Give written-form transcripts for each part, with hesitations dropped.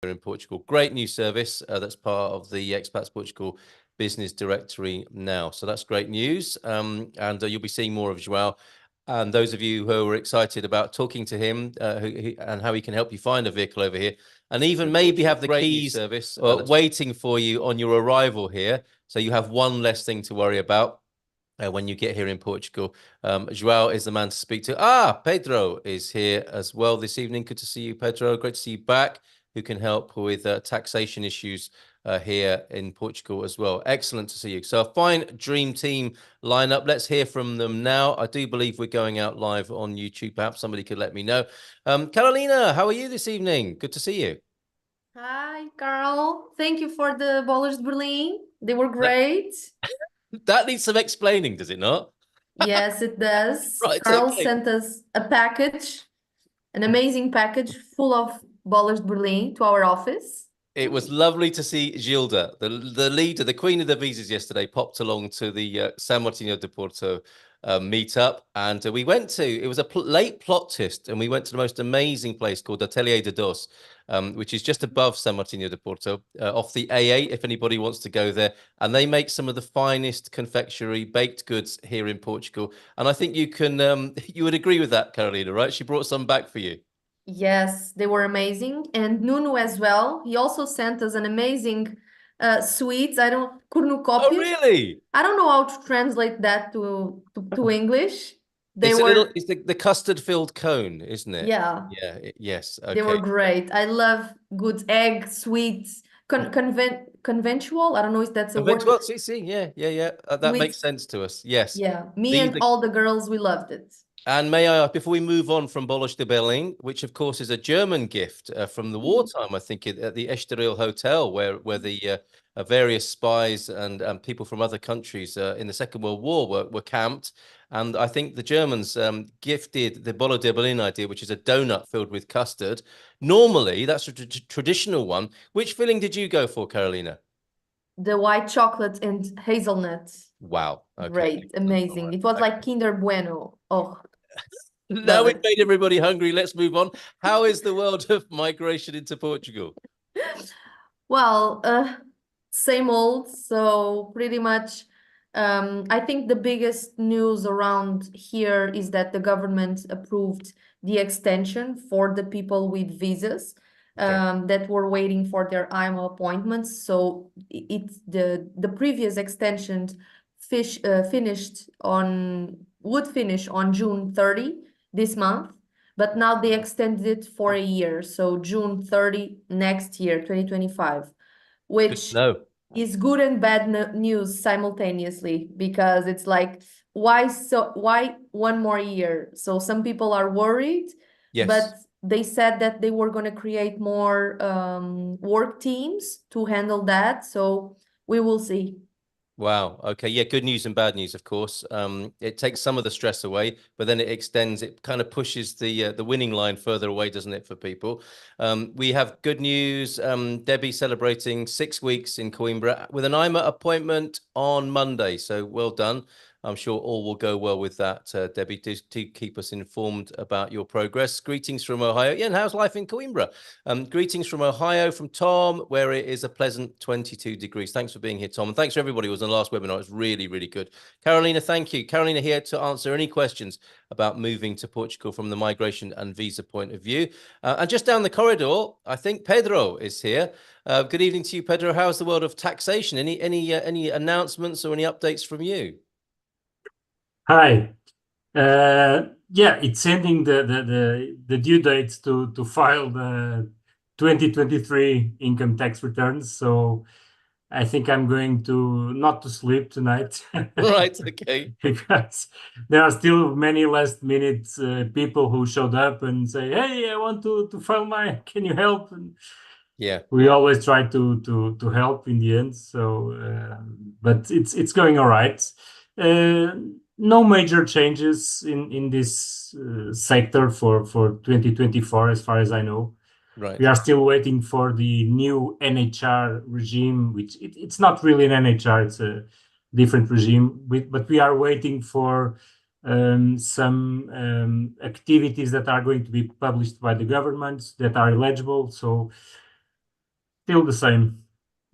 in Portugal. Great new service that's part of the Expats Portugal business directory now. So that's great news. And you'll be seeing more of João. And those of you who are excited about talking to him and how he can help you find a vehicle over here, and even maybe have the keys service waiting for you on your arrival here. So you have one less thing to worry about when you get here in Portugal. João is the man to speak to. Pedro is here as well this evening. Good to see you, Pedro. Great to see you back, who can help with taxation issues here in Portugal as well. Excellent to see you. So a fine dream team lineup. Let's hear from them now. I do believe we're going out live on YouTube. Perhaps somebody could let me know. Carolina, how are you this evening? Good to see you. Hi, Carl. Thank you for the Ballers de Berlin. They were great. That needs some explaining, does it not? Yes, it does. Right, Carl okay. sent us a package, an amazing package full of Ballers de Berlin to our office. It was lovely to see Gilda, the leader, the queen of the visas yesterday, popped along to the San Martino de Porto meetup. And we went to, it was a late plot twist, and we went to the most amazing place called Atelier de Dos, which is just above San Martino de Porto, off the A8, if anybody wants to go there. And they make some of the finest confectionery baked goods here in Portugal. And I think you can, you would agree with that, Carolina, right? She brought some back for you. Yes, they were amazing. And Nuno as well. He also sent us an amazing sweets. Oh, really? I don't know how to translate that to English. It's the custard-filled cone, isn't it? Yeah. Yeah. Yes. Okay. They were great. I love good egg sweets. Conventional. I don't know if that's a word. Well, see, yeah. That makes sense to us. Yes. Yeah. Me and all the girls, we loved it. And may I ask, before we move on from Bolos de Berlin, which of course is a German gift from the wartime, I think, at the Estoril Hotel, where the various spies and people from other countries in the Second World War were camped. And I think the Germans gifted the Bolo de Berlin idea, which is a donut filled with custard. Normally, that's a traditional one. Which filling did you go for, Carolina? The white chocolate and hazelnut. Wow. Okay. Great. Amazing. It was like Kinder Bueno. Oh. Now we've made everybody hungry. Let's move on. How is the world of migration into Portugal? Well, same old. So pretty much, I think the biggest news around here is that the government approved the extension for the people with visas that were waiting for their IMO appointments. So it's the previous extension would finish on June 30 this month, but now they extended it for a year, so June 30 next year, 2025, which is good and bad news simultaneously, because it's like, why one more year? So some people are worried, but they said that they were going to create more work teams to handle that, so we will see. Wow. Okay. Yeah. Good news and bad news, of course. It takes some of the stress away, but then it extends. It kind of pushes the winning line further away, doesn't it, for people? We have good news. Debbie celebrating 6 weeks in Coimbra with an IMA appointment on Monday. So well done. I'm sure all will go well with that, Debbie. Do keep us informed about your progress. Greetings from Ohio. Yeah, and how's life in Coimbra? Greetings from Ohio, from Tom, where it is a pleasant 22 degrees. Thanks for being here, Tom. And thanks for everybody who was on the last webinar. It was really, really good. Carolina, thank you. Carolina here to answer any questions about moving to Portugal from the migration and visa point of view. And just down the corridor, I think Pedro is here. Good evening to you, Pedro. How's the world of taxation? Any announcements or any updates from you? Hi. Yeah, it's ending the due dates to file the 2023 income tax returns. So I think I'm going to not to sleep tonight. Right. Okay. Because there are still many last minute people who showed up and say, "Hey, I want to file my. Can you help?" And yeah, we always try to help in the end. So, but it's going all right. No major changes in this sector for 2024, as far as I know. Right. We are still waiting for the new NHR regime, which it's not really an NHR, it's a different regime. But we are waiting for some activities that are going to be published by the government that are eligible. So Still the same.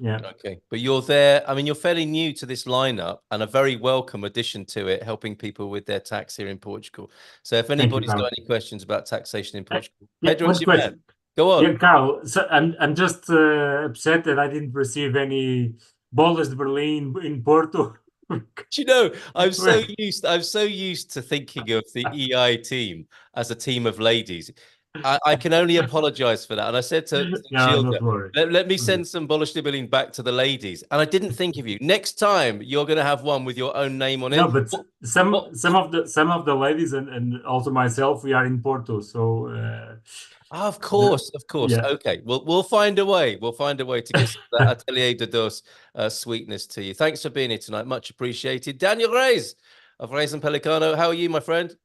Yeah. Okay, but you're there. I mean, you're fairly new to this lineup and a very welcome addition to it, helping people with their tax here in Portugal. So if anybody's got any questions about taxation in Portugal, Pedro, one question. Go on. Yeah, Carl. So I'm just upset that I didn't receive any bolas de Berlin in Porto. Do you know, I'm so used to thinking of the EI team as a team of ladies. I can only apologize for that. And I said to Gilda, let me send some bolas de Berlin back to the ladies. And I didn't think of you. Next time you're going to have one with your own name on it. No, but some of the ladies and also myself, we are in Porto. So of course. Yeah. Okay. We'll find a way. We'll find a way to get that Atelier de Dos sweetness to you. Thanks for being here tonight. Much appreciated. Daniel Reis of Reis and Pelicano. How are you, my friend?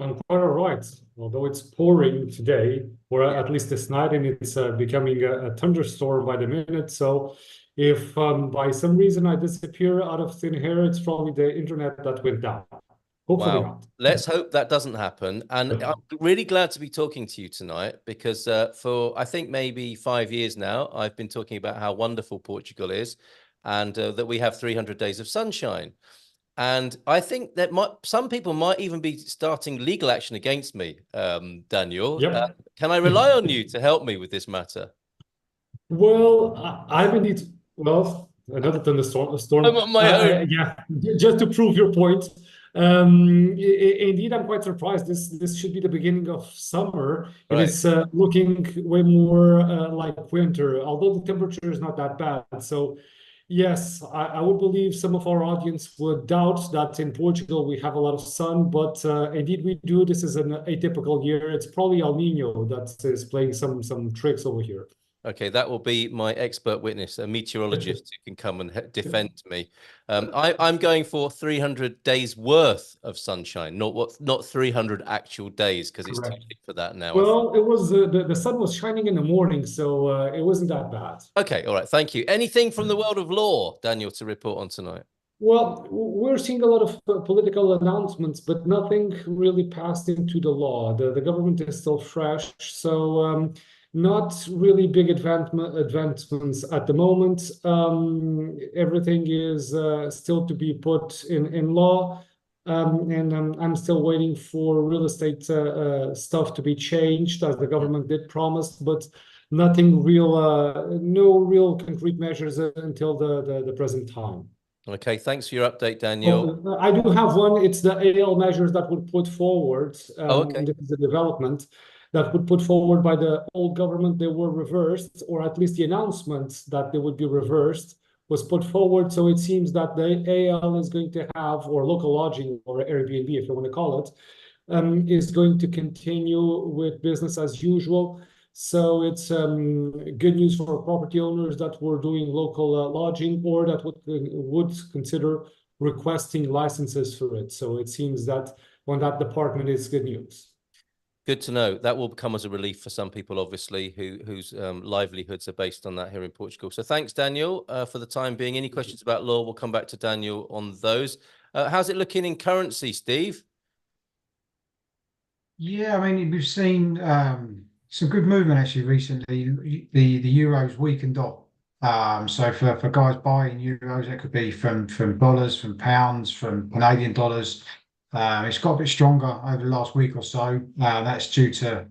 I'm quite all right, although it's pouring today, or at least this night, and it's becoming a thunderstorm by the minute. So if by some reason I disappear out of thin air, it's probably the internet that went down. Hopefully not. Let's hope that doesn't happen. And I'm really glad to be talking to you tonight because for, I think, maybe 5 years now, I've been talking about how wonderful Portugal is and that we have 300 days of sunshine. And I think that some people might even be starting legal action against me, Daniel. Yep. Can I rely on you to help me with this matter? Well, I'm indeed, another thunderstorm. I'm on my own. Yeah, just to prove your point. Indeed, I'm quite surprised. This should be the beginning of summer. Right. And it's looking way more like winter, although the temperature is not that bad. So yes, I would believe some of our audience would doubt that in Portugal we have a lot of sun, but indeed we do. This is an atypical year. It's probably El Nino that is playing some tricks over here. Okay, that will be my expert witness, a meteorologist who can come and defend me. I'm going for 300 days worth of sunshine, not 300 actual days, because it's too late for that now. Well, it was the sun was shining in the morning, so it wasn't that bad. Okay, all right, thank you. Anything from the world of law, Daniel, to report on tonight? Well, we're seeing a lot of political announcements, but nothing really passed into the law. The government is still fresh, so not really big advancements at the moment. Everything is still to be put in law, and I'm still waiting for real estate stuff to be changed, as the government did promise, but nothing real, no real concrete measures until the present time. Okay, thanks for your update, Daniel. Well, I do have one. It's the AL measures that would put forward. Okay. This is a development that would put forward by the old government. They were reversed, or at least the announcement that they would be reversed was put forward. So it seems that the AL is going to have, or local lodging, or Airbnb, if you want to call it, is going to continue with business as usual. So it's good news for property owners that were doing local lodging, or that would consider requesting licenses for it. So it seems that on that department is good news. Good to know. That will come as a relief for some people, obviously, whose livelihoods are based on that here in Portugal. So thanks, Daniel, for the time being. Any questions about law, we'll come back to Daniel on those. How's it looking in currency, Steve? Yeah, I mean, we've seen some good movement actually recently. The euro's weakened off. So for guys buying euros, that could be from dollars, from pounds, from Canadian dollars. It's got a bit stronger over the last week or so. That's due to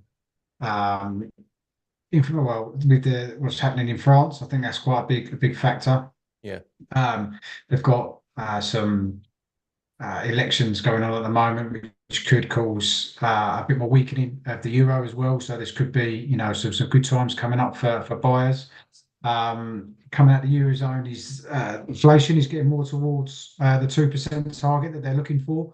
with what's happening in France. I think that's quite a big factor. Yeah. They've got some elections going on at the moment, which could cause a bit more weakening of the euro as well. So this could be, some good times coming up for buyers. Coming out the Eurozone, inflation is getting more towards the 2% target that they're looking for,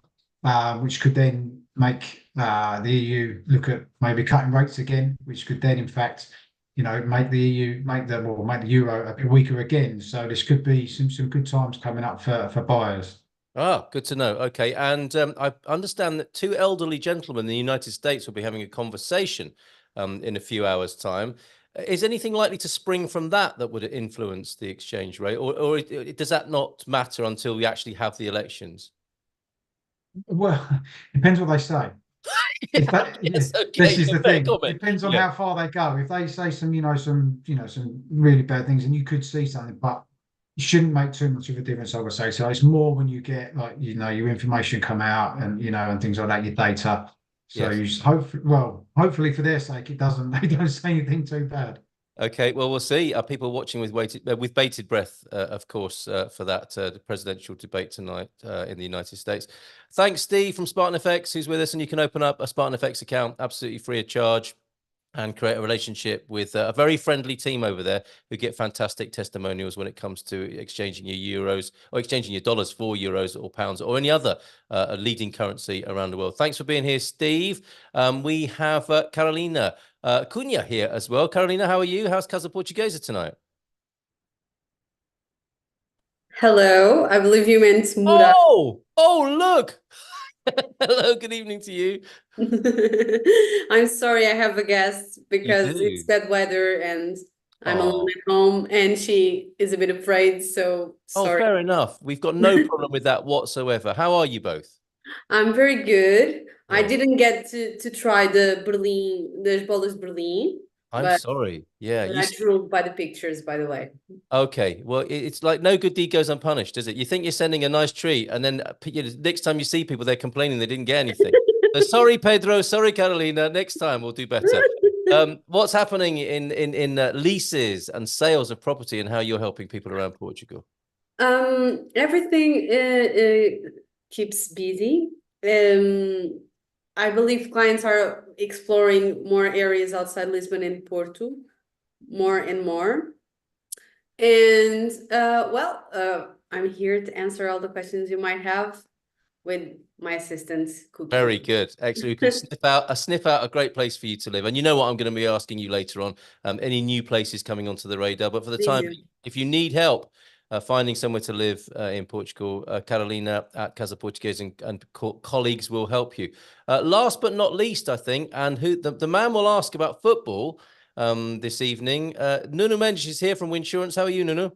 which could then make the EU look at maybe cutting rates again, which could then, in fact, make the EU make the euro a bit weaker again. So this could be some good times coming up for buyers. Ah, good to know. Okay. And I understand that two elderly gentlemen in the United States will be having a conversation in a few hours' time. Is anything likely to spring from that would influence the exchange rate, or does that not matter until we actually have the elections? Well, depends what they say. if that, Yes, okay, this is the fair thing. comment. Depends on Yeah. how far they go. If they say some, some really bad things, and you could see something, but you shouldn't make too much of a difference, I would say. So it's more when you get like, your information come out and, and things like that, your data. So Yes. you hopefully for their sake, they don't say anything too bad. Okay, well, we'll see. Are people watching with bated breath, of course, for that presidential debate tonight in the United States? Thanks, Steve from Spartan FX, who's with us, and you can open up a Spartan FX account absolutely free of charge and create a relationship with a very friendly team over there who get fantastic testimonials when it comes to exchanging your euros or exchanging your dollars for euros or pounds or any other leading currency around the world. Thanks for being here, Steve. We have Carolina Cunha here as well. Carolina, how are you? How's Casa Portuguesa tonight? Hello, I believe you meant Mura. Oh, look. Hello, good evening to you. I'm sorry, I have a guest because it's bad weather and I'm alone at home and she is a bit afraid, so sorry. Fair enough. We've got no problem with that whatsoever. How are you both? I'm very good. I Yeah. didn't get to try the bolas Berlin, I'm sorry. Yeah. but I drove by the pictures, by the way. Okay. Well, it's like no good deed goes unpunished, is it? You think you're sending a nice treat, and then next time you see people, they're complaining they didn't get anything. So sorry, Pedro. Sorry, Carolina. Next time we'll do better. What's happening in leases and sales of property, and how you're helping people around Portugal? Everything keeps busy. I believe clients are exploring more areas outside Lisbon and Porto, more and more. And I'm here to answer all the questions you might have with my assistant, Cookie. Very good. Excellent. We can sniff out a great place for you to live. And you know what I'm going to be asking you later on, any new places coming onto the radar. But for the time, if you need help finding somewhere to live in Portugal, Carolina at Casa Portuguese and colleagues will help you. Last but not least, I think, and who the man will ask about football this evening. Nuno Mendes is here from Winsurance. How are you, Nuno?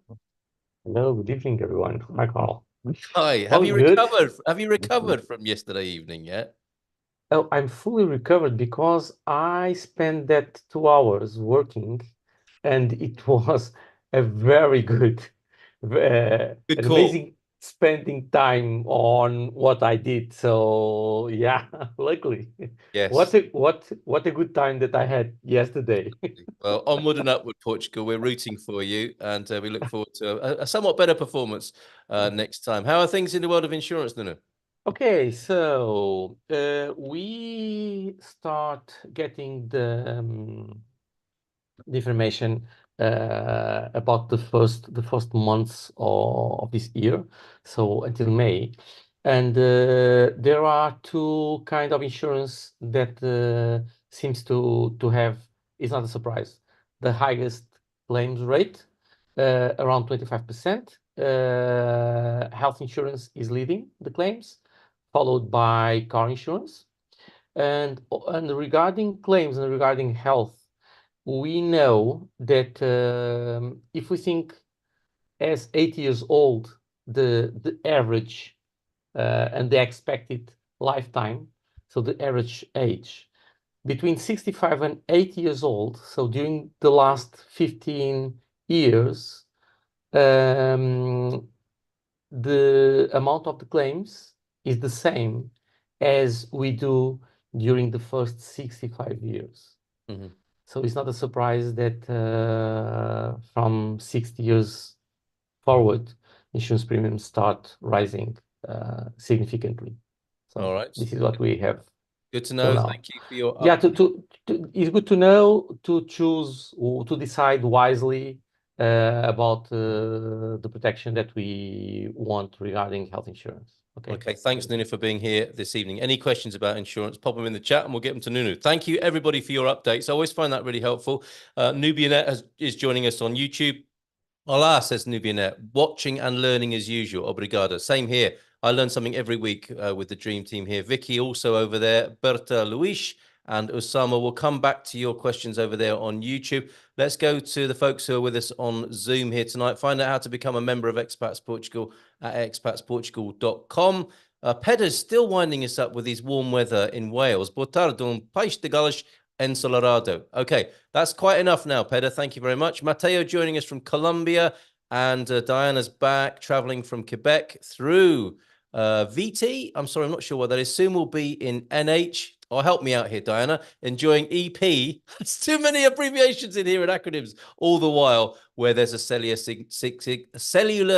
Hello, good evening, everyone. Hi, Carl. Hi. Have you recovered? Have you recovered from yesterday evening yet? Oh, I'm fully recovered because I spent that 2 hours working, and it was a very good, an amazing spending time on what I did. So yeah, luckily. Yes. What a good time that I had yesterday. Well, onward and upward, Portugal. We're rooting for you, and we look forward to a somewhat better performance next time. How are things in the world of insurance, Nuno? Okay, so we start getting the information about the first months of this year, so until May, and there are two kind of insurance that seems to have, it's not a surprise, the highest claims rate, around 25%. Health insurance is leading the claims, followed by car insurance. And regarding claims and regarding health, we know that if we think as 80 years old, the average and the expected lifetime, so the average age, between 65 and 80 years old, so during the last 15 years, the amount of the claims is the same as we do during the first 65 years. Mm-hmm. So it's not a surprise that from 60 years forward, insurance premiums start rising significantly. So all right, this is what we have. Good to know. Thank you for your it's good to know, to choose, to decide wisely about the protection that we want regarding health insurance. Okay, thanks, Nuno, for being here this evening. Any questions about insurance, pop them in the chat and we'll get them to Nuno. Thank you, everybody, for your updates. I always find that really helpful. Nubianet is joining us on YouTube. Olá, says Nubianet, watching and learning as usual. Obrigado. Same here. I learn something every week with the Dream Team here. Vicky also over there. Berta, Luis, and Osama. We'll come back to your questions over there on YouTube. Let's go to the folks who are with us on Zoom here tonight. Find out how to become a member of Expats Portugal at expatsportugal.com. Pedder's still winding us up with his warm weather in Wales. Boa tarde, peixe de galas ensolarado. Okay, that's quite enough now, Pedder. Thank you very much. Matteo joining us from Colombia, and Diana's back, traveling from Quebec through VT. I'm sorry, I'm not sure what that is. Soon we'll be in NH. Oh, help me out here, Diana. Enjoying EP. It's too many abbreviations in here and acronyms. All the while where there's a cellular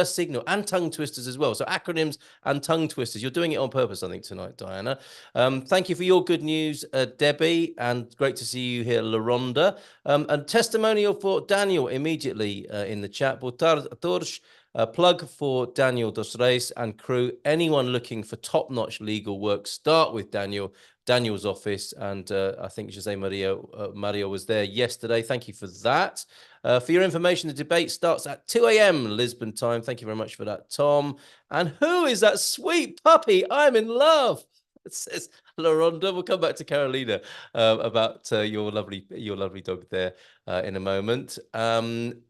signal and tongue twisters as well. So acronyms and tongue twisters. You're doing it on purpose, I think, tonight, Diana. Thank you for your good news, Debbie, and great to see you here, LaRonda. And testimonial for Daniel immediately in the chat. Boa tarde a todos. A plug for Daniel Dos Reis and crew. Anyone looking for top-notch legal work, start with Daniel's office. And I think Jose Mario was there yesterday. Thank you for that. For your information, the debate starts at 2 a.m. Lisbon time. Thank you very much for that, Tom. And who is that sweet puppy? I'm in love. It says LaRonda. We'll come back to Carolina about your lovely dog there in a moment. And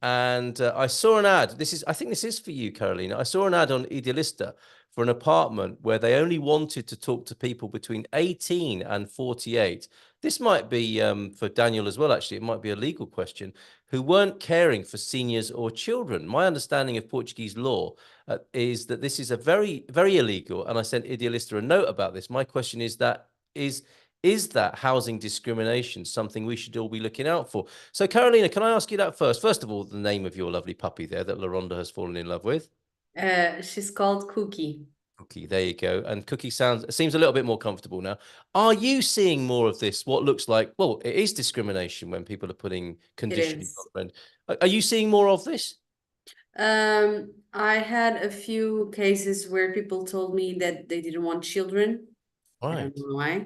I saw an ad. I think this is for you, Carolina. I saw an ad on Idealista for an apartment where they only wanted to talk to people between 18 and 48. This might be for Daniel as well, actually. It might be a legal question, who weren't caring for seniors or children. My understanding of Portuguese law is that this is a very, very illegal. And I sent Idealista a note about this. My question is that is that housing discrimination something we should all be looking out for? So, Carolina, can I ask you that first? First of all, the name of your lovely puppy there that LaRonda has fallen in love with. She's called Cookie. Cookie, there you go. And Cookie seems a little bit more comfortable now. Are you seeing more of this? What looks like, well, it is discrimination when people are putting conditions on rent. Are you seeing more of this? I had a few cases where people told me that they didn't want children. Right. I don't know why.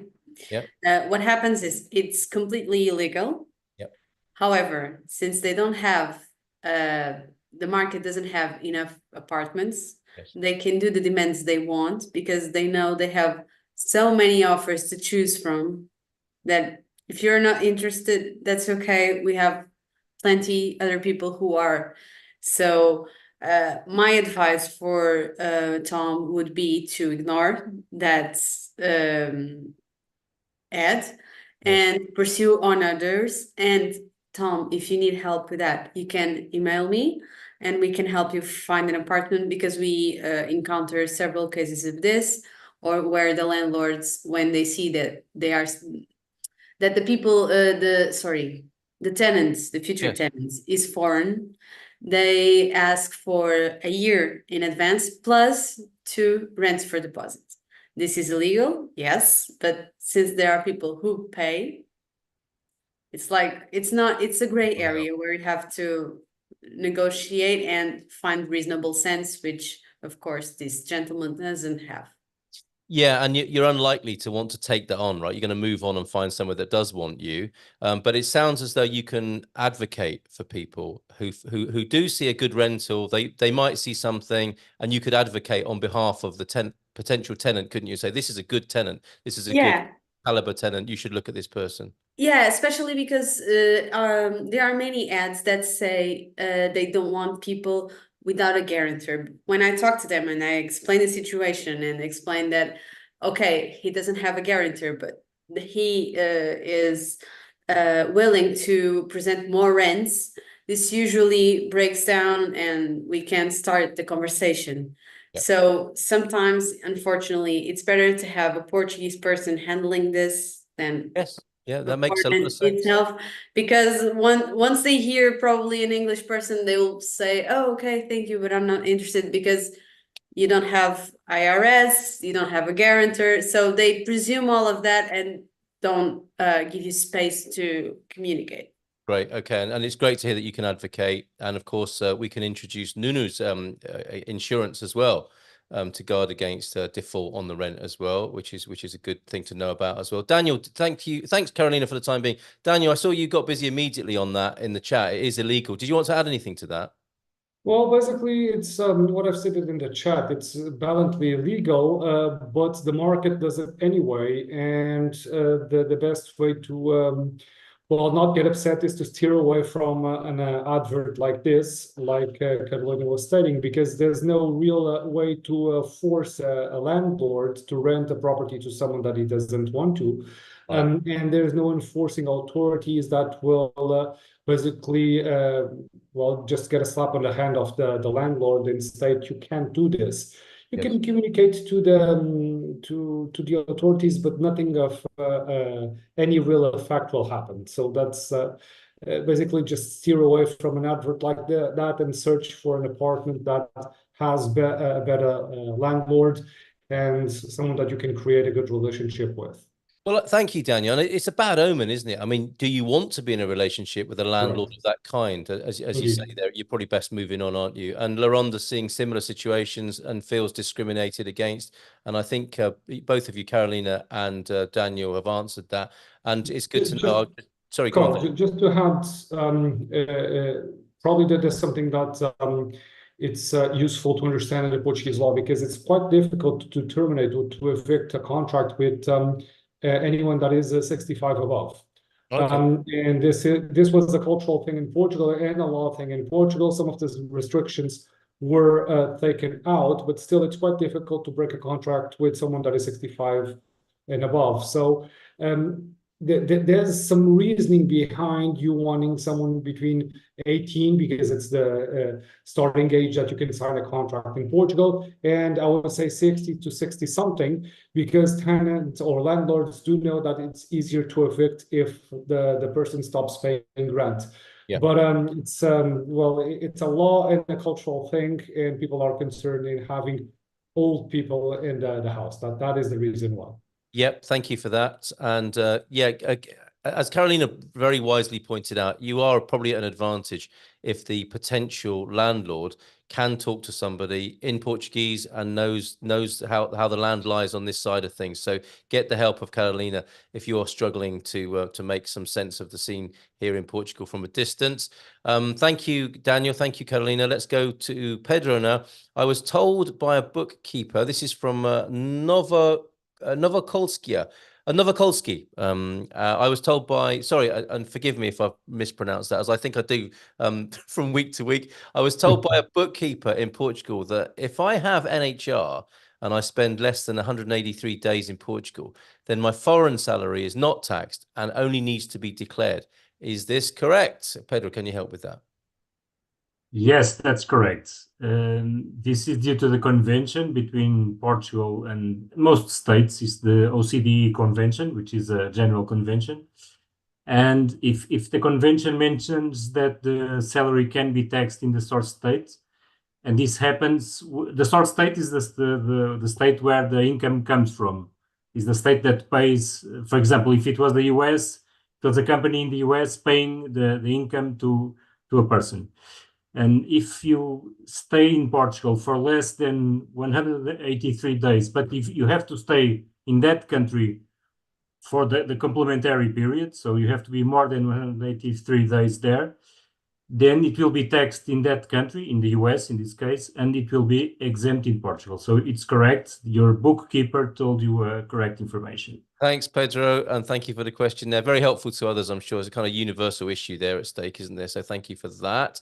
Yeah. What happens is it's completely illegal. Yep. However, since they don't have the market doesn't have enough apartments, yes, they can do the demands they want because they know they have so many offers to choose from that if you're not interested, that's okay. We have plenty other people who are. So my advice for Tom would be to ignore that ad and pursue on others. And Tom, if you need help with that, you can email me and we can help you find an apartment because we encounter several cases of this, or where the landlords, when they see that they are, that the people, the tenants, the future tenants is foreign, they ask for a year in advance plus 2 rents for deposits. This is illegal, yes, but since there are people who pay, it's like, it's a gray area where you have to negotiate and find reasonable sense, which of course this gentleman doesn't have. Yeah, and you're unlikely to want to take that on, right? You're going to move on and find somewhere that does want you. But it sounds as though you can advocate for people who do see a good rental. They might see something, and you could advocate on behalf of the potential tenant, couldn't you? Say, this is a good tenant. This is a good caliber tenant. You should look at this person. Yeah, especially because there are many ads that say they don't want people without a guarantor. When I talk to them and I explain the situation and explain that, okay, he doesn't have a guarantor, but he is willing to present more rents, this usually breaks down and we can start the conversation. Yep. So sometimes, unfortunately, it's better to have a Portuguese person handling this than yeah, that makes a lot of sense. Itself, because once they hear probably an English person, they will say, "Oh, okay, thank you, but I'm not interested because you don't have IRS, you don't have a guarantor." So they presume all of that and don't give you space to communicate. Great. Okay. And it's great to hear that you can advocate. And of course, we can introduce Nunu's insurance as well to guard against default on the rent as well, which is a good thing to know about as well. Daniel, thank you. Thanks, Carolina, for the time being. Daniel, I saw you got busy immediately on that in the chat. It is illegal. Did you want to add anything to that? Well, basically, it's what I've said in the chat. It's blatantly illegal, but the market does it anyway. And the best way to well, not get upset is to steer away from an advert like this, like Carolina was stating, because there's no real way to force a landlord to rent a property to someone that he doesn't want to. And there's no enforcing authorities that will basically, well, just get a slap on the hand of the landlord and state, you can't do this. You can communicate to the authorities, but nothing of any real effect will happen. So that's basically just steer away from an advert like that and search for an apartment that has a better landlord and someone that you can create a good relationship with. Well, thank you, Daniel. It's a bad omen, isn't it? I mean, do you want to be in a relationship with a landlord of that kind? As you say there, you're probably best moving on, aren't you? And Laronda's seeing similar situations and feels discriminated against. And I think both of you, Carolina and Daniel, have answered that. And it's good to know. Sorry, go on. Just to add, probably that there's something that it's useful to understand in the Portuguese law, because it's quite difficult to terminate or to evict a contract with anyone that is 65 above. And this was a cultural thing in Portugal and a law thing in Portugal. Some of these restrictions were taken out, but still it's quite difficult to break a contract with someone that is 65 and above. So there's some reasoning behind you wanting someone between 18, because it's the starting age that you can sign a contract in Portugal, and I would say 60 to 60 something, because tenants or landlords do know that it's easier to evict if the person stops paying rent. But it's well, it's a law and a cultural thing, and people are concerned in having old people in the house. That is the reason why. Yep, thank you for that. And as Carolina very wisely pointed out, you are probably at an advantage if the potential landlord can talk to somebody in Portuguese and knows how the land lies on this side of things. So get the help of Carolina if you are struggling to make some sense of the scene here in Portugal from a distance. Thank you, Daniel. Thank you, Carolina. Let's go to Pedro now. I was told by a bookkeeper, this is from Novokolsky. I was told by, sorry, and forgive me if I've mispronounced that, as I think I do from week to week. I was told by a bookkeeper in Portugal that if I have NHR and I spend less than 183 days in Portugal, then my foreign salary is not taxed and only needs to be declared. Is this correct? Pedro, can you help with that? Yes, that's correct. This is due to the convention between Portugal and most states. Is the OECD convention, which is a general convention. And if the convention mentions that the salary can be taxed in the source state, and this happens, the source state is the state where the income comes from, is the state that pays, for example, if it was the US, it was a company in the US paying the income to a person. And if you stay in Portugal for less than 183 days, but if you have to stay in that country for the complementary period, so you have to be more than 183 days there, then it will be taxed in that country, in the US in this case, and it will be exempt in Portugal. So it's correct. Your bookkeeper told you correct information. Thanks, Pedro, and thank you for the question there. Very helpful to others, I'm sure. It's a kind of universal issue there at stake, isn't there? So thank you for that.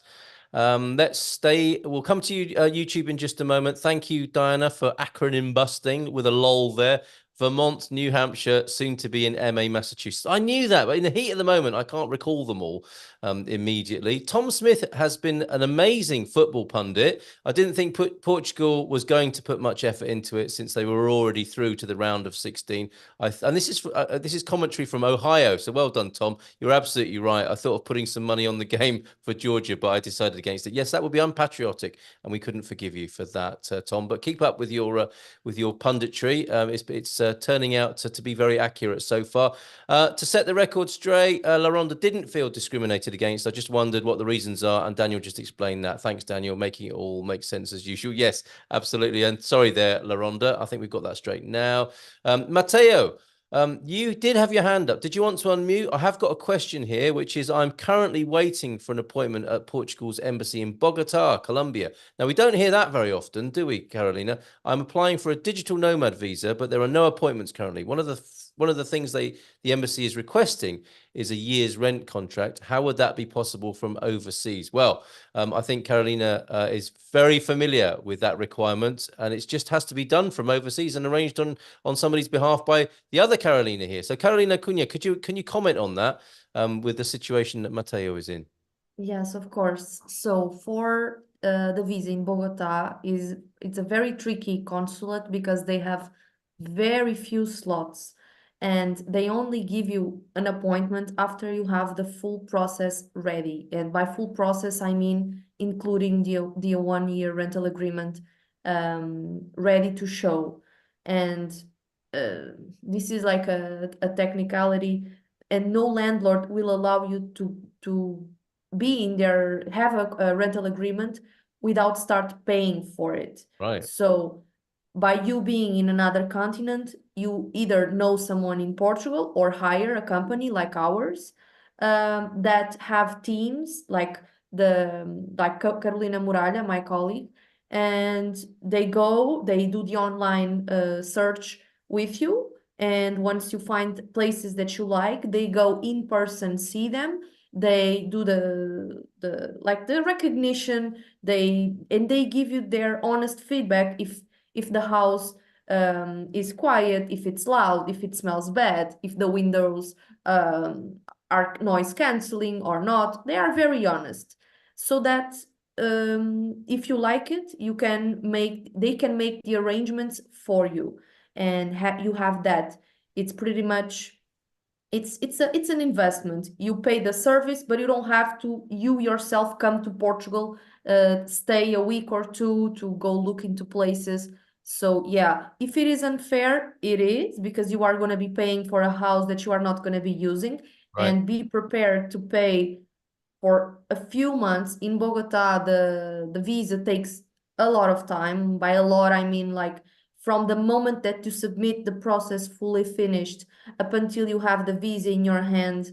Let's stay. We'll come to you, YouTube, in just a moment. Thank you, Diana, for acronym busting with a lol there. Vermont, New Hampshire, soon to be in MA, Massachusetts. I knew that, but in the heat of the moment, I can't recall them all immediately. Tom Smith has been an amazing football pundit. I didn't think Portugal was going to put much effort into it since they were already through to the round of 16. And this is commentary from Ohio. So well done, Tom. You're absolutely right. I thought of putting some money on the game for Georgia, but I decided against it. Yes, that would be unpatriotic, and we couldn't forgive you for that, Tom. But keep up with your punditry. It's turning out to be very accurate so far. To set the record straight, Laronda didn't feel discriminated against. I just wondered what the reasons are, and Daniel just explained that. Thanks, Daniel, making it all make sense as usual. Yes, absolutely. And sorry there, Laronda. I think we've got that straight now. Matteo, you did have your hand up. Did you want to unmute? I have got a question here, which is I'm currently waiting for an appointment at Portugal's embassy in Bogota, Colombia. Now, we don't hear that very often, do we, Carolina? I'm applying for a digital nomad visa, but there are no appointments currently. One of the one of the things the embassy is requesting is a year's rent contract. How would that be possible from overseas? Well, I think Carolina is very familiar with that requirement, and it just has to be done from overseas and arranged on somebody's behalf by the other Carolina here. So Carolina Cunha, can you comment on that with the situation that Mateo is in? Yes, of course. So for the visa in Bogota, it's a very tricky consulate because they have very few slots, and they only give you an appointment after you have the full process ready. And by full process, I mean including the 1 year rental agreement ready to show. And this is like a technicality, and no landlord will allow you to be in there, have a rental agreement without start paying for it. Right. So by you being in another continent, you either know someone in Portugal or hire a company like ours that have teams like Carolina Muralha, my colleague, and they do the online search with you. And once you find places that you like, they go in person, see them. They do the recognition. They give you their honest feedback if the house is quiet, if it's loud, if it smells bad, if the windows are noise canceling or not. They are very honest, so that if you like it, they can make the arrangements for you, and you have that. It's pretty much it's an investment. You pay the service, but you don't have to you yourself come to Portugal, stay a week or two to go look into places. So yeah, if it is unfair, it is, because you are going to be paying for a house that you are not going to be using. Right. And be prepared to pay for a few months. In Bogota, the visa takes a lot of time. By a lot, I mean like from the moment that you submit the process fully finished up until you have the visa in your hand,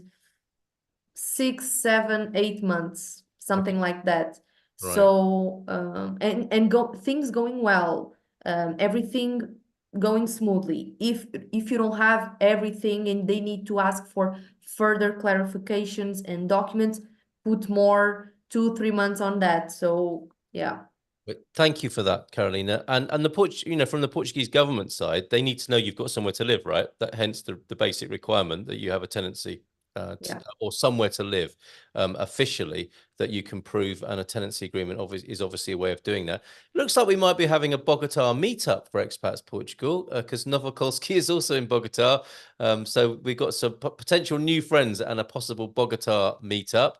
6, 7, 8 months, something like that. Right. So things going well, everything going smoothly. If you don't have everything and they need to ask for further clarifications and documents, put more 2-3 months on that. So yeah. Thank you for that, Carolina. And the from the Portuguese government side, they need to know you've got somewhere to live, right? That hence the basic requirement that you have a tenancy or somewhere to live officially that you can prove, and a tenancy agreement is obviously a way of doing that. Looks like we might be having a Bogota meetup for Expats Portugal, because Novokolski is also in Bogota. So we've got some potential new friends and a possible Bogota meetup.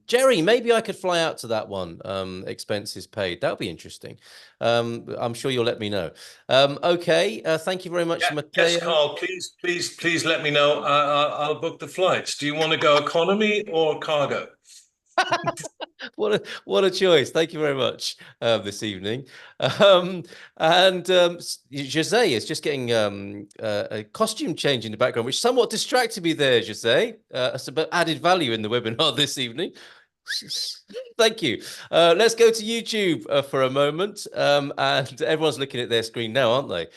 Jerry, maybe I could fly out to that one, expenses paid. That'll be interesting. I'm sure you'll let me know. Okay, thank you very much, Mateo. Yes, Carl, please let me know. I'll book the flights. Do you want to go economy or cargo? What a choice. Thank you very much this evening. Jose is just getting a costume change in the background, which somewhat distracted me there, Jose. It's about added value in the webinar this evening. Thank you. Let's go to YouTube for a moment. And everyone's looking at their screen now, aren't they?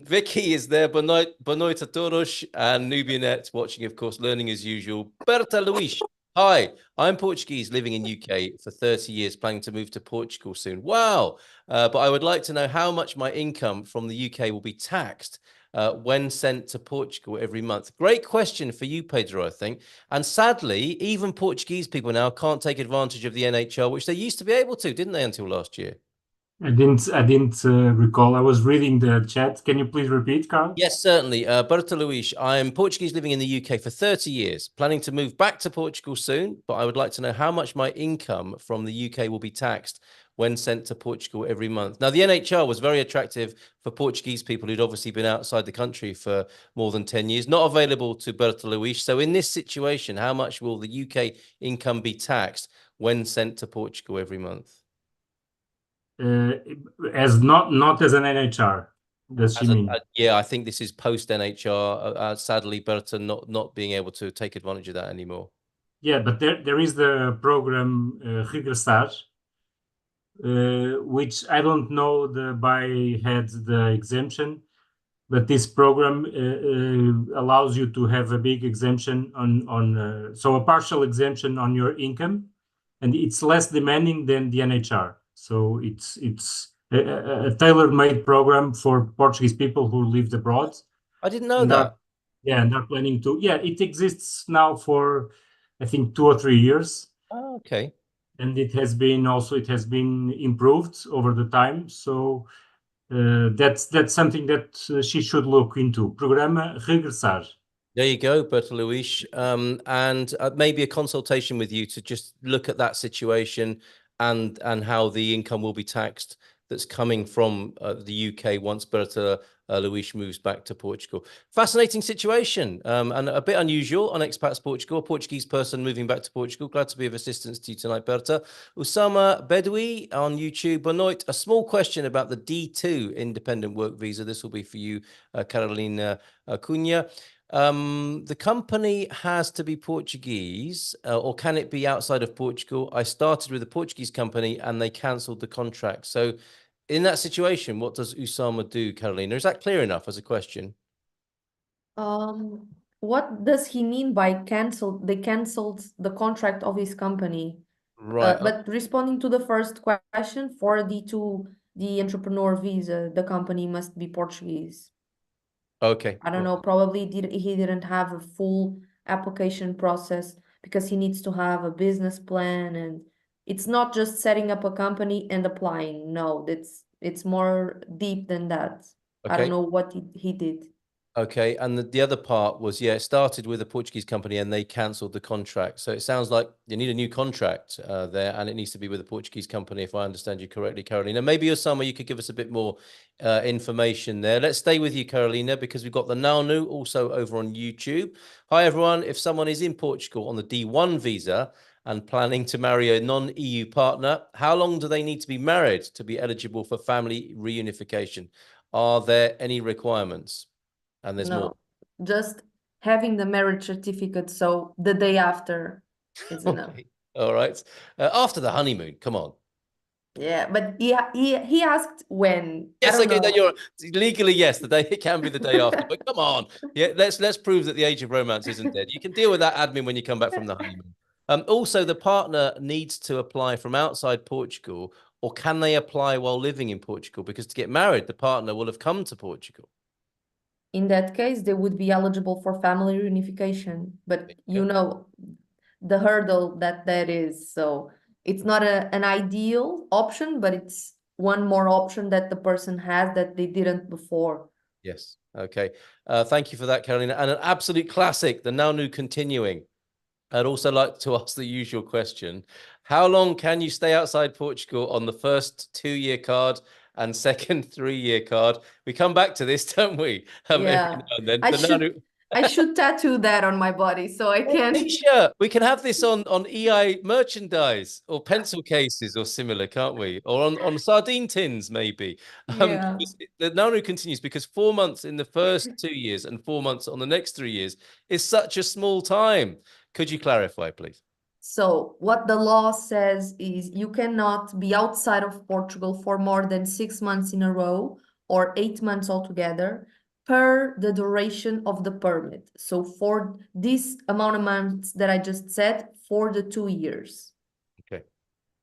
Vicky is there, Boa noite a todos, and Nubianet watching, of course, learning as usual. Berta Luis. Hi, I'm Portuguese, living in UK for 30 years, planning to move to Portugal soon. Wow. But I would like to know how much my income from the UK will be taxed when sent to Portugal every month. Great question for you, Pedro, I think. And sadly, even Portuguese people now can't take advantage of the NHL, which they used to be able to, didn't they, until last year? I didn't recall. I was reading the chat. Can you please repeat, Carl? Yes, certainly. Berta Luis, I'm Portuguese living in the UK for 30 years, planning to move back to Portugal soon, but I would like to know how much my income from the UK will be taxed when sent to Portugal every month. Now, the NHL was very attractive for Portuguese people who'd obviously been outside the country for more than 10 years, not available to Berta Luis. So in this situation, how much will the UK income be taxed when sent to Portugal every month? As not as an NHR, does she mean? Yeah, I think this is post NHR. Sadly, Berta not being able to take advantage of that anymore. Yeah, but there is the program Regressar, which I don't know by head the exemption, but this program allows you to have a big exemption so a partial exemption on your income, and it's less demanding than the NHR. So it's a tailor-made program for Portuguese people who lived abroad. I didn't know that. And are planning to. Yeah, it exists now for, I think, 2 or 3 years. Oh, okay. And it has been improved over the time. So that's something that she should look into. Programa Regressar. There you go, Berta Luis. And maybe a consultation with you to just look at that situation and how the income will be taxed that's coming from the UK once Berta Luis moves back to Portugal. Fascinating situation and a bit unusual on Expats Portugal, a Portuguese person moving back to Portugal. Glad to be of assistance to you tonight, Berta. Usama Bedoui on YouTube. Benoit, a small question about the D2 independent work visa. This will be for you, Carolina Cunha. The company has to be Portuguese, or can it be outside of Portugal? I started with a Portuguese company and they cancelled the contract. So in that situation, what does Usama do, Carolina? Is that clear enough as a question? What does he mean by canceled? They canceled the contract of his company. Right. But responding to the first question, for the entrepreneur visa, the company must be Portuguese. Okay. I don't know, probably he didn't have a full application process because he needs to have a business plan, and it's not just setting up a company and applying. No, it's more deep than that. I don't know what he did. Okay, and the other part was, yeah, it started with a Portuguese company and they cancelled the contract. So it sounds like you need a new contract there, and it needs to be with a Portuguese company, if I understand you correctly, Carolina. Maybe Osama, you could give us a bit more information there. Let's stay with you, Carolina, because we've got the Nanu also over on YouTube. Hi, everyone. If someone is in Portugal on the D1 visa and planning to marry a non-EU partner, how long do they need to be married to be eligible for family reunification? Are there any requirements? And there's more. Just having the marriage certificate, so the day after is enough. All right. After the honeymoon, come on. Yeah, but he asked when. Yes, okay, that you're legally, yes, it can be the day after, but come on. Yeah, let's prove that the age of romance isn't dead. You can deal with that admin when you come back from the honeymoon. Also, the partner needs to apply from outside Portugal, or can they apply while living in Portugal? Because to get married, the partner will have come to Portugal. In that case, they would be eligible for family reunification, but you know the hurdle that is. So it's not an ideal option, but it's one more option that the person has that they didn't before. Yes. Okay. Thank you for that, Carolina. And an absolute classic, the Nanu continuing. I'd also like to ask the usual question. How long can you stay outside Portugal on the first 2-year card and second 3-year card? We come back to this, don't we? Yeah. I should tattoo that on my body so I can. T-shirt. We can have this on EI merchandise or pencil cases or similar, can't we? Or on sardine tins, maybe. Yeah. The Nanu continues because 4 months in the first 2 years and 4 months on the next 3 years is such a small time. Could you clarify, please? So what the law says is you cannot be outside of Portugal for more than 6 months in a row or 8 months altogether per the duration of the permit. So for this amount of months that I just said, for the 2 years. Okay.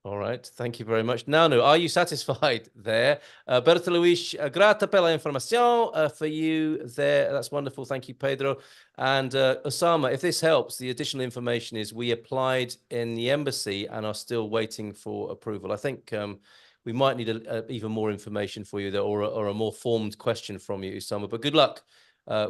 All right. Thank you very much. Nanu, are you satisfied there? Berta Luis, grata pela informação for you there. That's wonderful. Thank you, Pedro. And Osama, if this helps, the additional information is we applied in the embassy and are still waiting for approval. I think we might need even more information for you there, or a more formed question from you, Osama. But good luck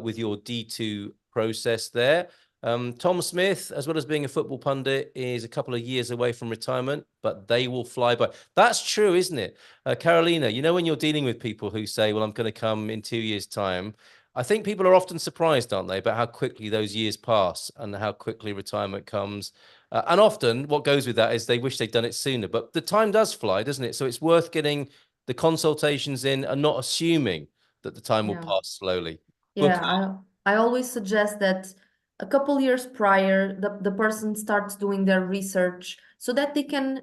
with your D2 process there. Tom Smith, as well as being a football pundit, is a couple of years away from retirement, but they will fly by. That's true, isn't it? Carolina, you know, when you're dealing with people who say, well, I'm going to come in 2 years' time, I think people are often surprised, aren't they, about how quickly those years pass and how quickly retirement comes. And often what goes with that is they wish they'd done it sooner, but the time does fly, doesn't it? So it's worth getting the consultations in and not assuming that the time will pass slowly. Yeah, I always suggest that a couple years prior, the person starts doing their research so that they can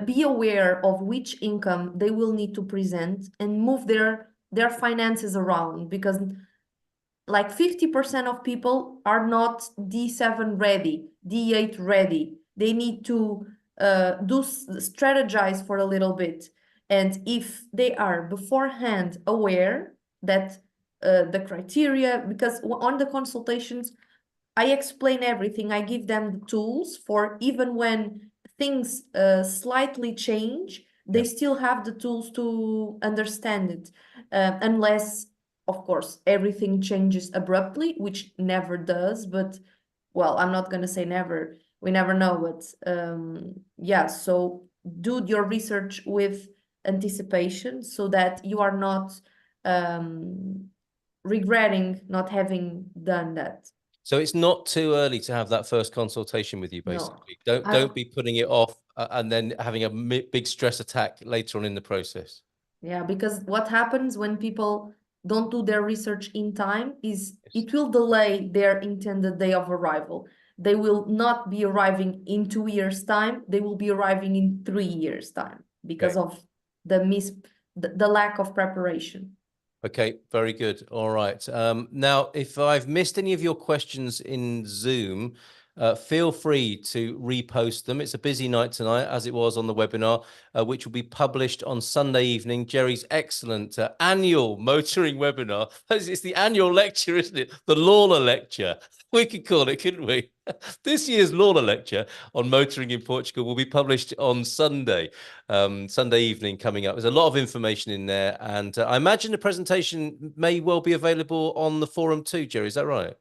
be aware of which income they will need to present and move their their finances around, because like 50% of people are not D7 ready, D8 ready. They need to strategize for a little bit. And if they are beforehand aware that the criteria, because on the consultations, I explain everything. I give them the tools for even when things slightly change, they still have the tools to understand it, unless, of course, everything changes abruptly, which never does. But, well, I'm not going to say never. We never know. But yeah, so do your research with anticipation so that you are not regretting not having done that. So it's not too early to have that first consultation with you, basically. No. Don't be putting it off and then having a big stress attack later on in the process. Yeah, because what happens when people don't do their research in time is it will delay their intended day of arrival. They will not be arriving in 2 years' time. They will be arriving in 3 years' time because of the lack of preparation. Okay, very good. All right. Now, if I've missed any of your questions in Zoom, feel free to repost them. It's a busy night tonight, as it was on the webinar, which will be published on Sunday evening. Jerry's excellent annual motoring webinar. It's the annual lecture, isn't it? The Lawler lecture. We could call it, couldn't we? This year's Lawler lecture on motoring in Portugal will be published on Sunday, Sunday evening coming up. There's a lot of information in there. And I imagine the presentation may well be available on the forum too, Jerry. Is that right?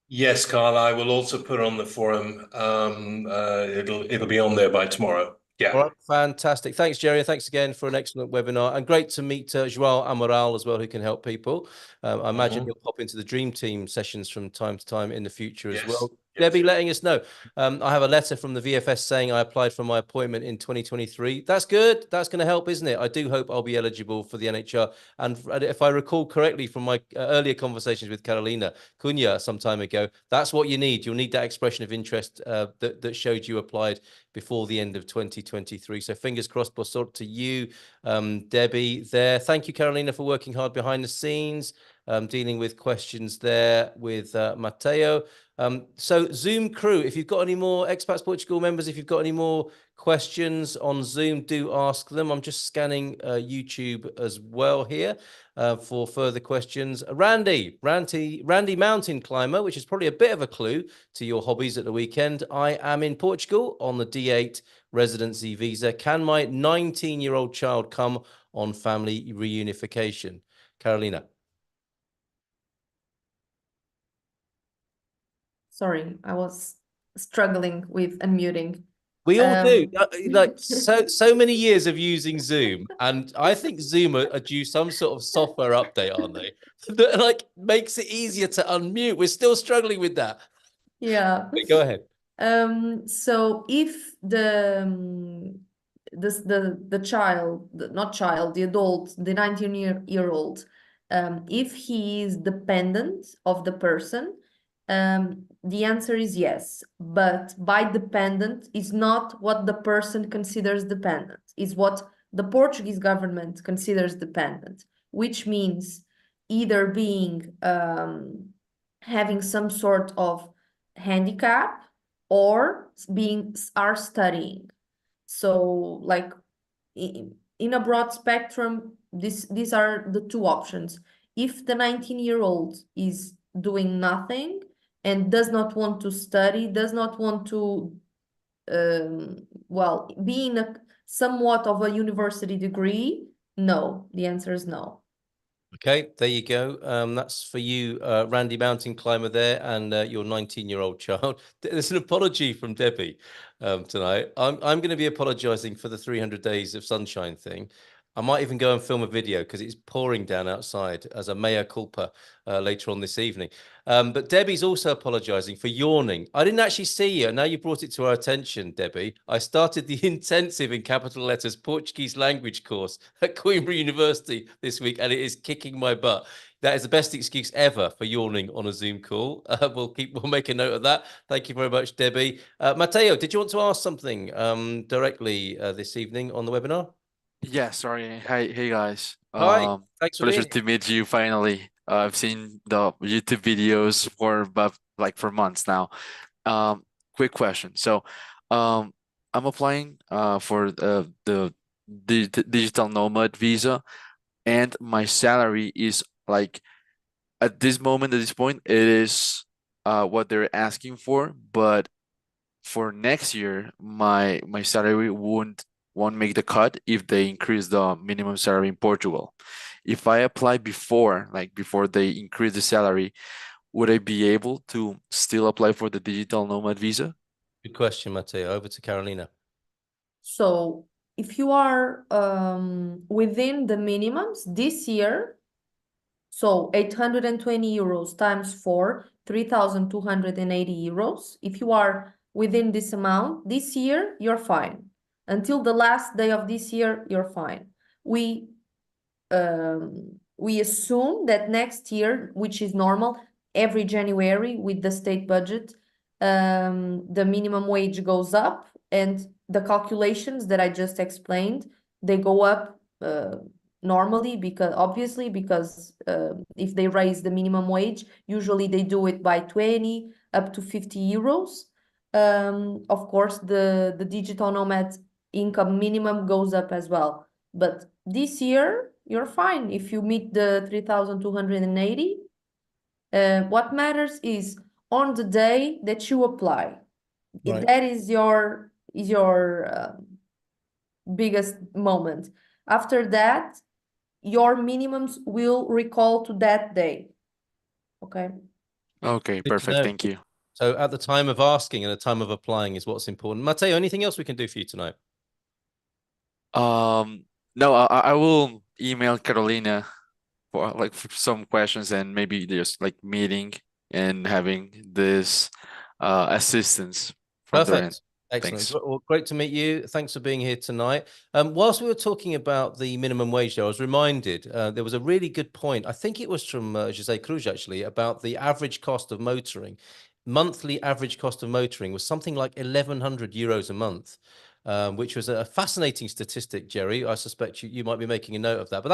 Yes, Carl, I will also put it on the forum. It'll be on there by tomorrow. Yeah. All right, fantastic. Thanks, Jerry. Thanks again for an excellent webinar. And great to meet João Amaral as well, who can help people. I imagine he'll pop into the Dream Team sessions from time to time in the future as well. Debbie letting us know. I have a letter from the VFS saying I applied for my appointment in 2023. That's good. That's going to help, isn't it? I do hope I'll be eligible for the NHR. And if I recall correctly from my earlier conversations with Carolina Cunha some time ago, that's what you need. You'll need that expression of interest that showed you applied before the end of 2023. So fingers crossed, Bossort, to you, Debbie there. Thank you, Carolina, for working hard behind the scenes, dealing with questions there with Matteo. So Zoom crew, if you've got any more Expats Portugal members, if you've got any more questions on Zoom, do ask them. I'm just scanning YouTube as well here for further questions. Randy Mountain Climber, which is probably a bit of a clue to your hobbies at the weekend. I am in Portugal on the D8 residency visa. Can my 19-year-old child come on family reunification? Carolina. Sorry, I was struggling with unmuting. We all do. Like so many years of using Zoom, and I think Zoom are due some sort of software update, aren't they? That like makes it easier to unmute. We're still struggling with that. Yeah. Okay, go ahead. So if the adult, the 19-year-old, if he is dependent of the person, the answer is yes. But by dependent is not what the person considers dependent, is what the Portuguese government considers dependent, which means either being having some sort of handicap or are studying. So like in a broad spectrum, these are the two options. If the 19-year-old is doing nothing and does not want to study, does not want to be in a somewhat of a university degree, no, the answer is no. Okay, there you go. That's for you, Randy Mountain Climber there, and your 19-year-old child. There's an apology from Debbie tonight. I'm going to be apologizing for the 300 days of sunshine thing. I might even go and film a video because it's pouring down outside as a mea culpa later on this evening. But Debbie's also apologizing for yawning. I didn't actually see you. Now you brought it to our attention, Debbie. I started the intensive in capital letters Portuguese language course at Coimbra University this week, and it is kicking my butt. That is the best excuse ever for yawning on a Zoom call. We'll make a note of that. Thank you very much, Debbie. Matteo, did you want to ask something directly this evening on the webinar? Yeah, sorry. Hi, hey guys. Hi, thanks for Pleasure being to meet you finally. I've seen the YouTube videos for about like for months now. Um, Quick question. So, I'm applying for the digital nomad visa, and my salary is like at this moment, at this point, it is what they're asking for, but for next year, my salary won't make the cut if they increase the minimum salary in Portugal. If I apply before, like before they increase the salary, would I be able to still apply for the digital nomad visa? Good question, Matteo. Over to Carolina. So if you are within the minimums this year, so 820 euros times 4, 3,280 euros. If you are within this amount this year, you're fine. Until the last day of this year, you're fine. We assume that next year, which is normal, every January with the state budget, the minimum wage goes up, and the calculations that I just explained, they go up normally because obviously because if they raise the minimum wage, usually they do it by 20 up to 50 euros. Of course, the digital nomad income minimum goes up as well. But this year, you're fine if you meet the 3,280. What matters is on the day that you apply. Right. That is your biggest moment. After that, your minimums will recall to that day. Okay. Okay, Good to perfect. know. Thank you. So at the time of asking and the time of applying is what's important. Matteo, anything else we can do for you tonight? No, I will email Carolina for like for some questions and maybe just like meeting and having this assistance from their end. Perfect. Excellent. Thanks. Well, great to meet you. Thanks for being here tonight. Whilst we were talking about the minimum wage, I was reminded there was a really good point. I think it was from Jose Cruz, actually, about the average cost of motoring. Monthly average cost of motoring was something like 1,100 euros a month, which was a fascinating statistic, Jerry. I suspect you might be making a note of that. But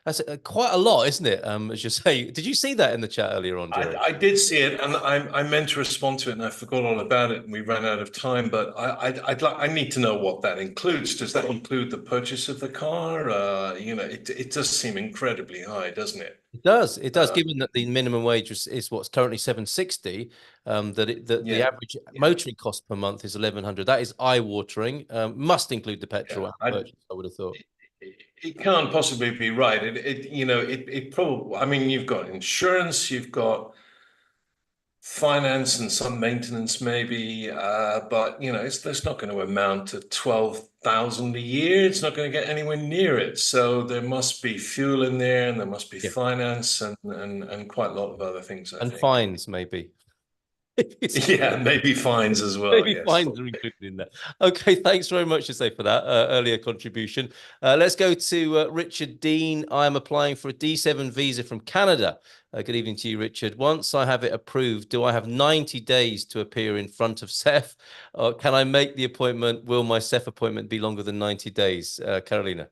that's quite a lot, isn't it? As you say. Did you see that in the chat earlier on, Jerry? I did see it, and I meant to respond to it, and I forgot all about it, and we ran out of time. But I need to know what that includes. Does that include the purchase of the car? It does seem incredibly high, doesn't it? It does. It does. Given that the minimum wage is what's currently 760, the average motoring cost per month is 1,100. That is eye-watering. Must include the petrol purchase, I would have thought. It can't possibly be right. It probably. I mean, you've got insurance, you've got finance and some maintenance maybe, but it's not going to amount to 12,000 a year. It's not going to get anywhere near it. So there must be fuel in there, and there must be finance and quite a lot of other things, I think. Fines maybe. Yeah, maybe fines as well. Maybe yes. fines are included in that. Okay, thanks very much, Jose, for that earlier contribution. Let's go to Richard Dean. I am applying for a D7 visa from Canada. Good evening to you, Richard. Once I have it approved, do I have 90 days to appear in front of CEF? Can I make the appointment? Will my CEF appointment be longer than 90 days? Carolina.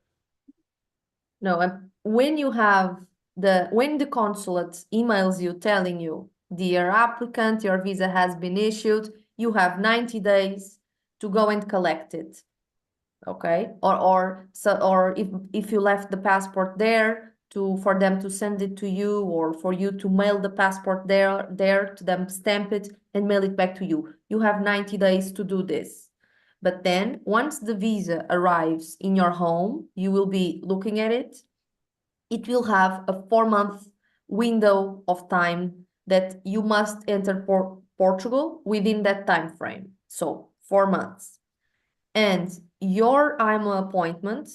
No, when the consulate emails you telling you, dear applicant, your visa has been issued, you have 90 days to go and collect it. Okay? Or if you left the passport there for them to send it to you, or for you to mail the passport there to them, stamp it and mail it back to you. You have 90 days to do this. But then once the visa arrives in your home, you will be looking at it. It will have a 4-month window of time that you must enter Portugal within that time frame. So 4 months. And your IMO appointment,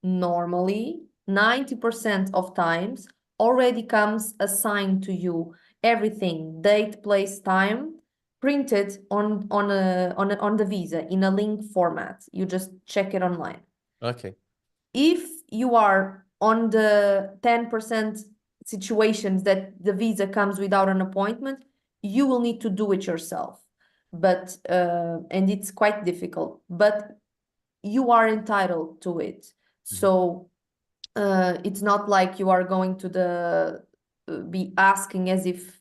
normally 90% of times, already comes assigned to you. Everything, date, place, time, printed on the visa in a link format. You just check it online. Okay. If you are on the 10% situations that the visa comes without an appointment, you will need to do it yourself. But and it's quite difficult, but you are entitled to it. So it's not like you are going to be asking as if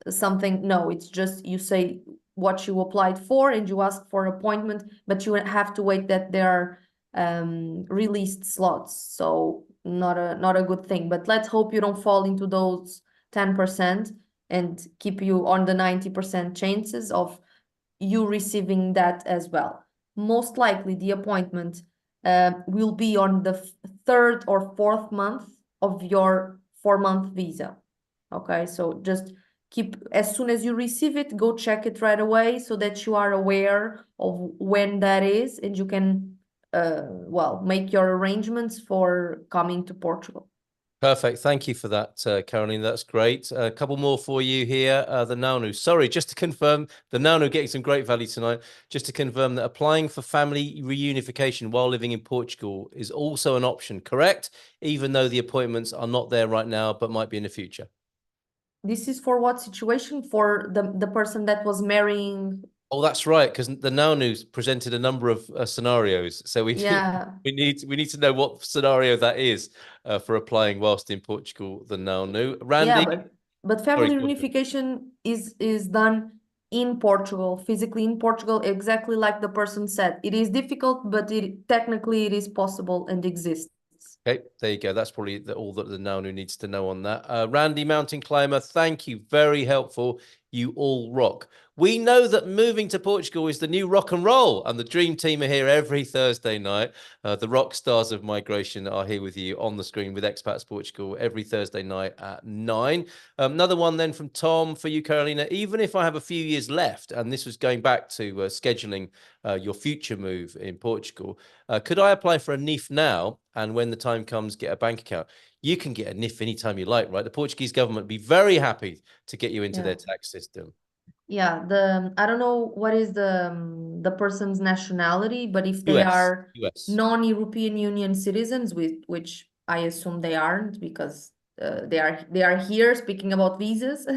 something. No, it's just you say what you applied for and you ask for appointment, but you have to wait that there are released slots. So not a good thing. But let's hope you don't fall into those 10% and keep you on the 90% chances of you receiving that as well. Most likely the appointment will be on the third or fourth month of your 4-month visa. Okay, so just keep, as soon as you receive it, go check it right away so that you are aware of when that is, and you can well, make your arrangements for coming to Portugal. Perfect. Thank you for that, Caroline. That's great. A couple more for you here. The Nanu. Sorry, just to confirm, the Nanu getting some great value tonight. Just to confirm that applying for family reunification while living in Portugal is also an option, correct? Even though the appointments are not there right now, but might be in the future. This is for what situation? For the person that was marrying? Oh, that's right, because the Now News presented a number of scenarios. So we need to know what scenario that is for applying whilst in Portugal. The Now New Randy. Yeah, but family reunification is done in Portugal, physically in Portugal, exactly like the person said. It is difficult, but technically it is possible and exists. Okay, there you go. That's probably all that the Now New needs to know on that. Randy, mountain climber, thank you. Very helpful. You all rock. We know that moving to Portugal is the new rock and roll, and the dream team are here every Thursday night. The rock stars of migration are here with you on the screen with Expats Portugal every Thursday night at 9. Another one then from Tom for you, Carolina. Even if I have a few years left, and this was going back to scheduling your future move in Portugal, could I apply for a NIF now, and when the time comes, get a bank account? You can get a NIF anytime you like, right? The Portuguese government would be very happy to get you into their tax system. Yeah, I don't know what is the person's nationality, but if they are non-European Union citizens, which I assume they aren't, because they are here. Speaking about visas,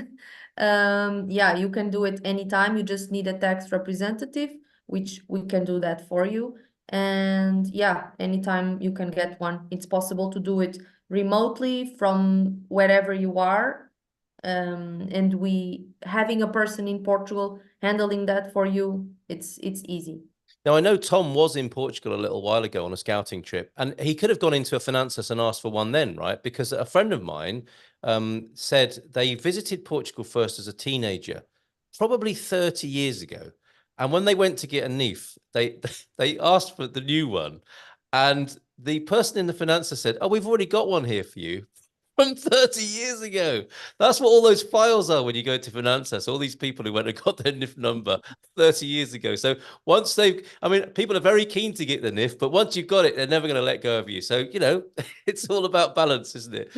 yeah, you can do it anytime. You just need a tax representative, which we can do that for you. And yeah, anytime you can get one. It's possible to do it remotely from wherever you are. And having a person in Portugal handling that for you, it's easy. Now, I know Tom was in Portugal a little while ago on a scouting trip, and he could have gone into a Finanças and asked for one then, right? Because a friend of mine said they visited Portugal first as a teenager, probably 30 years ago. And when they went to get a NIF, they asked for the new one. And the person in the Finanças said, oh, we've already got one here for you. From 30 years ago. That's what all those files are when you go to Finanças. All these people who went and got their NIF number 30 years ago. So once people are very keen to get the NIF, but once you've got it, they're never going to let go of you. So, it's all about balance, isn't it?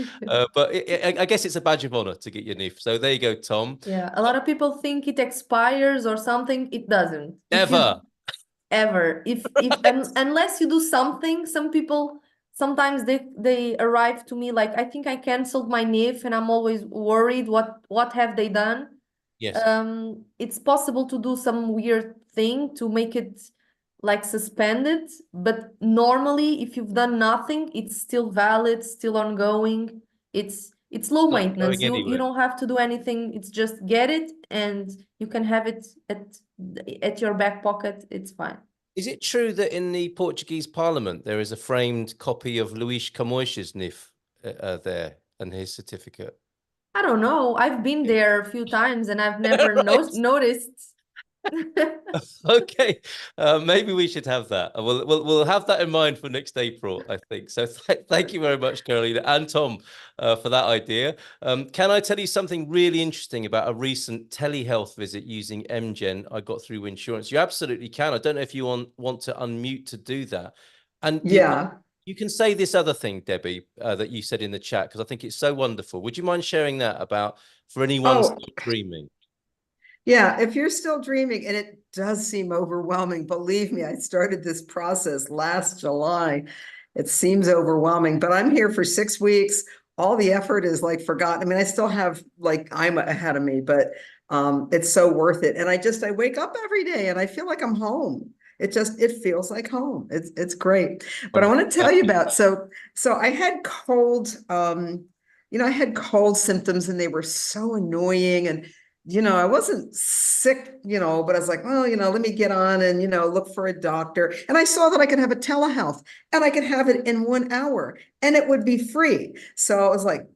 But I guess it's a badge of honor to get your NIF. So there you go, Tom. Yeah, a lot of people think it expires or something. It doesn't. Ever. Unless you do something, some people... Sometimes they arrive to me like, I think I canceled my NIF, and I'm always worried. What have they done? Yes. It's possible to do some weird thing to make it like suspended, but normally if you've done nothing, it's still valid, still ongoing. It's low maintenance. You don't have to do anything. It's just get it, and you can have it at your back pocket. It's fine. Is it true that in the Portuguese Parliament there is a framed copy of Luís Camões's NIF there and his certificate? I don't know. I've been there a few times and I've never noticed. Okay, maybe we should have that. We'll have that in mind for next April, I think. So thank you very much, Carolina and Tom, for that idea. Can I tell you something really interesting about a recent telehealth visit using MGen I got through insurance? You absolutely can. I don't know if you want to unmute to do that. And yeah, you can say this other thing, Debbie, that you said in the chat, because I think it's so wonderful. Would you mind sharing that for anyone still dreaming? Yeah, if you're still dreaming, and it does seem overwhelming, believe me, I started this process last July. It seems overwhelming, but I'm here for 6 weeks. All the effort is like forgotten. I mean, I still have I'm ahead of me, but it's so worth it. And I wake up every day and I feel like I'm home. it feels like home. It's great. But I want to tell you about, so I had cold, I had cold symptoms and they were so annoying. And, I wasn't sick, but I was like, well, let me get on and, look for a doctor. And I saw that I could have a telehealth and I could have it in 1 hour and it would be free. So I was like,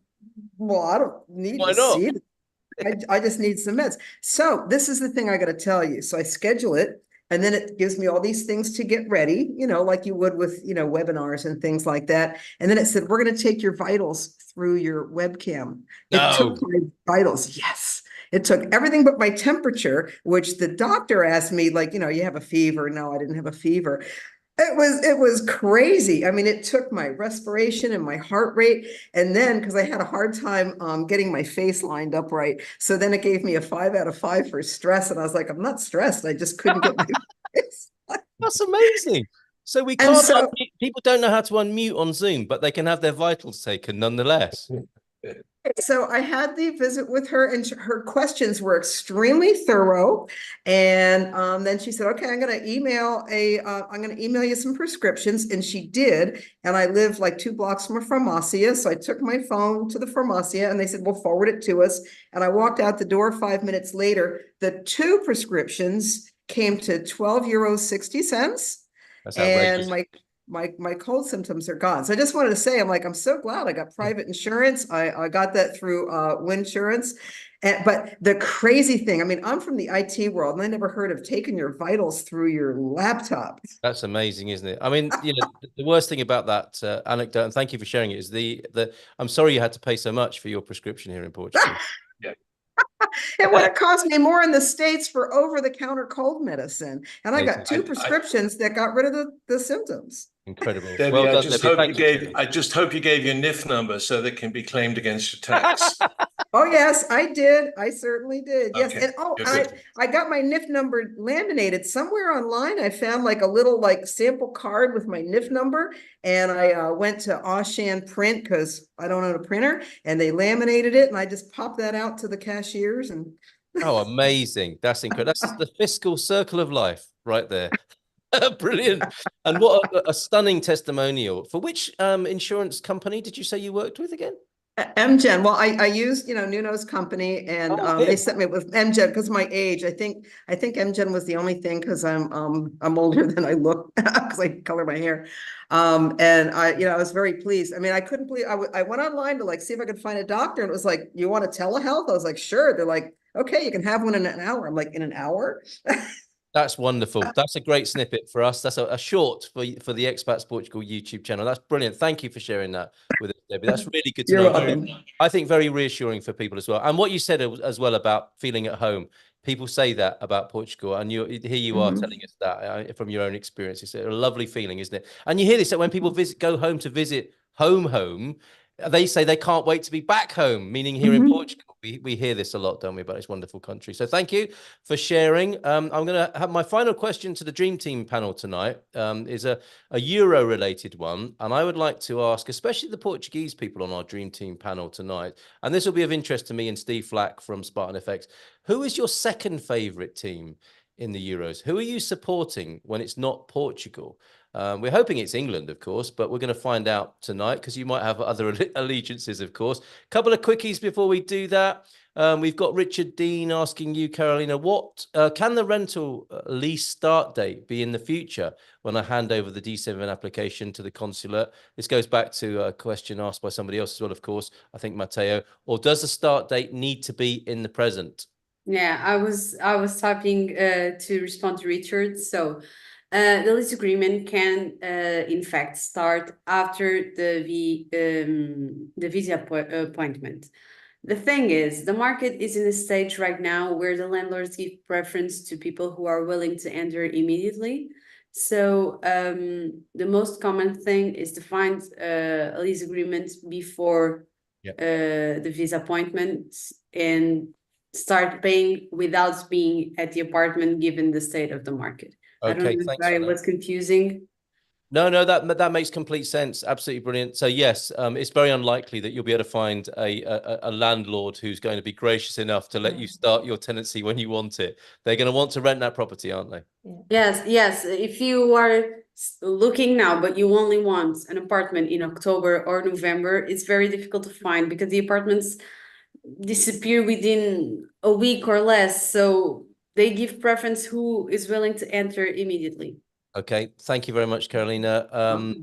well, I don't need to see it. I just need some meds. So this is the thing I got to tell you. So I schedule it and then it gives me all these things to get ready, like you would with, webinars and things like that. And then it said, we're going to take your vitals through your webcam. It took my vitals. Yes. It took everything but my temperature, which the doctor asked me, like, you have a fever. No, I didn't have a fever. It was crazy. I mean, it took my respiration and my heart rate. And then, because I had a hard time getting my face lined up right. So then it gave me a 5 out of 5 for stress. And I was like, I'm not stressed. I just couldn't get my face. That's amazing. So we can't, people don't know how to unmute on Zoom, but they can have their vitals taken nonetheless. So I had the visit with her and her questions were extremely thorough. And then she said, okay, I'm going to email you some prescriptions. And she did. And I live like 2 blocks from a pharmacia. So I took my phone to the pharmacia and they said, well, forward it to us. And I walked out the door 5 minutes later. The 2 prescriptions came to €12.60. That's outrageous. And my cold symptoms are gone. So I just wanted to say, I'm so glad I got private insurance. I got that through Winsurance. But the crazy thing, I'm from the IT world and I never heard of taking your vitals through your laptop. That's amazing, isn't it? The worst thing about that anecdote, and thank you for sharing it, is I'm sorry you had to pay so much for your prescription here in Portugal. Yeah. It would have cost me more in the States for over-the-counter cold medicine. And I got 2 prescriptions that got rid of the symptoms. Incredible. Debbie, well done, I just hope you gave your NIF number so that can be claimed against your tax. Oh, yes, I did. I certainly did. Yes. Okay. And I got my NIF number laminated somewhere online. I found like a little sample card with my NIF number. And I went to Auchan Print because I don't own a printer and they laminated it. And I just popped that out to the cashiers. And oh, amazing. That's incredible. That's the fiscal circle of life right there. Brilliant. And what a stunning testimonial. For which insurance company did you say you worked with again? MGen. Well, I used, Nuno's company and they sent me with MGen because of my age. I think MGen was the only thing because I'm older than I look because I color my hair. And I was very pleased. I couldn't believe I went online to see if I could find a doctor and it was like, you want a telehealth? I was like, sure. They're like, okay, you can have one in an hour. I'm like, in an hour? That's wonderful. That's a great snippet for us. That's a short for the Expats Portugal YouTube channel. That's brilliant. Thank you for sharing that with us, Debbie. That's really good to know. I think very reassuring for people as well. And what you said as well about feeling at home. People say that about Portugal, and here you are telling us that from your own experience. It's a lovely feeling, isn't it? And you hear this that when people go home to visit home, they say they can't wait to be back home, meaning here in Portugal. We hear this a lot, don't we, about this wonderful country. So thank you for sharing. I'm going to have my final question to the Dream Team panel tonight is a Euro-related one. And I would like to ask, especially the Portuguese people on our Dream Team panel tonight, and this will be of interest to me and Steve Flack from Spartan FX, who is your second favourite team in the Euros? Who are you supporting when it's not Portugal? We're hoping it's England, of course, but we're going to find out tonight because you might have other allegiances, of course. A couple of quickies before we do that. We've got Richard Dean asking you, Carolina, what can the rental lease start date be in the future when I hand over the D7 application to the consulate? This goes back to a question asked by somebody else as well, of course, I think Matteo. Or does the start date need to be in the present? Yeah, I was typing to respond to Richard. So the lease agreement can, in fact, start after the visa appointment. The thing is, the market is in a stage right now where the landlords give preference to people who are willing to enter immediately. So the most common thing is to find a lease agreement before the visa appointment and start paying without being at the apartment given the state of the market. Okay, I don't know if I was confusing. No, that makes complete sense. Absolutely brilliant. So yes, it's very unlikely that you'll be able to find a landlord who's going to be gracious enough to let you start your tenancy when you want it. They're going to want to rent that property, aren't they? Yes. If you are looking now, but you only want an apartment in October or November, it's very difficult to find because the apartments disappear within a week or less. So they give preference who is willing to enter immediately. Okay, thank you very much, Carolina.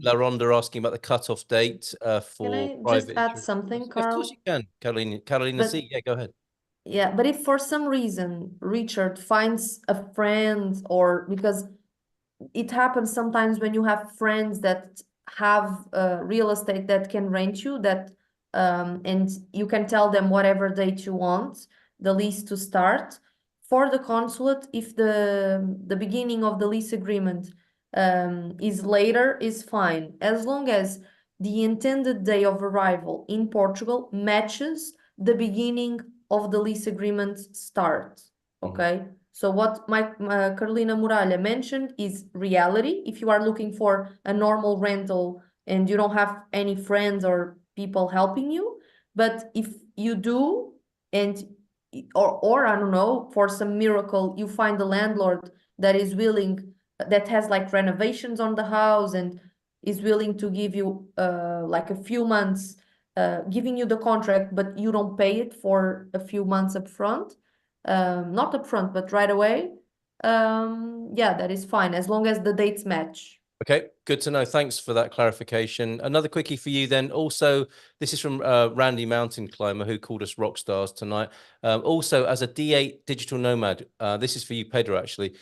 La Ronda asking about the cutoff date for Can I private just add insurance. something, Of course you Carl? can, Carolina. Carolina, But- C. Yeah, go ahead. Yeah, but if for some reason Richard finds a friend, or because it happens sometimes when you have friends that have real estate that can rent you, that and you can tell them whatever date you want the lease to start. For the consulate, if the beginning of the lease agreement is later, is fine, as long as the intended day of arrival in Portugal matches the beginning of the lease agreement start. Okay. So what my Carolina Muralha mentioned is reality. If you are looking for a normal rental and you don't have any friends or people helping you, but if you do, and or I don't know, for some miracle you find a landlord that is willing, that has like renovations on the house and is willing to give you like a few months, giving you the contract, but you don't pay it for a few months up front, not upfront, but right away. Yeah, that is fine as long as the dates match. Okay, good to know. Thanks for that clarification. Another quickie for you then. Also, this is from Randy Mountain Climber, who called us rock stars tonight. Also, as a D8 digital nomad, this is for you, Pedro, actually.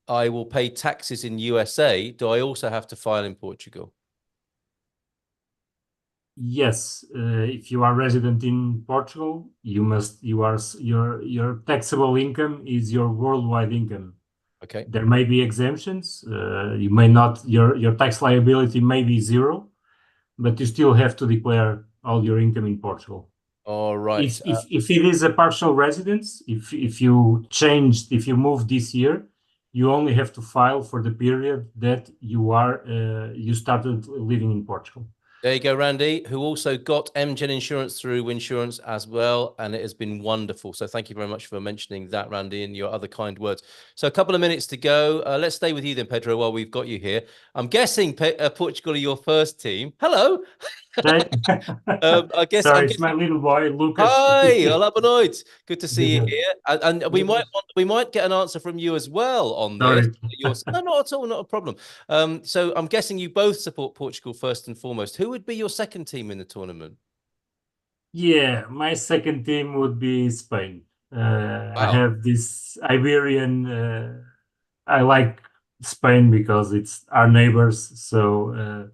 I will pay taxes in USA. Do I also have to file in Portugal? Yes, if you are resident in Portugal, your taxable income is your worldwide income. Okay. There may be exemptions. You may not, your tax liability may be zero, but you still have to declare all your income in Portugal. All right. If it is a partial residence, if you moved this year, you only have to file for the period that you started living in Portugal. There you go, Randy, who also got MGen insurance through Winsurance as well, and it has been wonderful. So thank you very much for mentioning that, Randy, and your other kind words. So a couple of minutes to go. Let's stay with you then, Pedro, while we've got you here. I'm guessing Portugal are your first team. Hello. I guess it's my little boy, Lucas. Hi, hola, boa noite. Good to see you here. And we might get an answer from you as well on this. No, not at all, not a problem. So I'm guessing you both support Portugal first and foremost. Who would be your second team in the tournament? Yeah, my second team would be Spain. Wow. I have this Iberian. I like Spain because it's our neighbors. So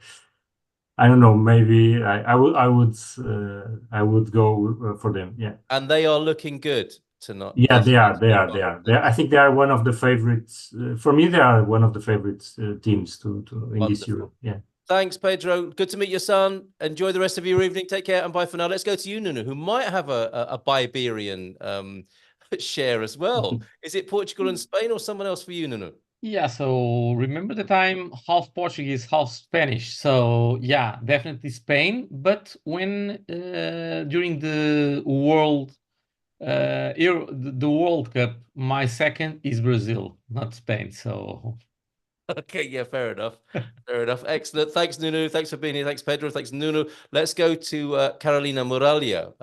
I don't know. Maybe I would go for them. Yeah. And they are looking good tonight. Yeah, they are. I think they are one of the favorites. For me, they are one of the favorite teams to in this Euro. Yeah. Thanks, Pedro. Good to meet your son. Enjoy the rest of your evening. Take care and bye for now. Let's go to you, Nuno, who might have a Iberian share as well. Is it Portugal and Spain or someone else for you, Nuno? Yeah, so remember the time half Portuguese, half Spanish. So yeah, definitely Spain. But when during the World Cup, my second is Brazil, not Spain. So okay, yeah, fair enough. Fair enough. Excellent. Thanks, Nuno. Thanks for being here. Thanks, Pedro. Thanks, Nuno. Let's go to Carolina Muralha.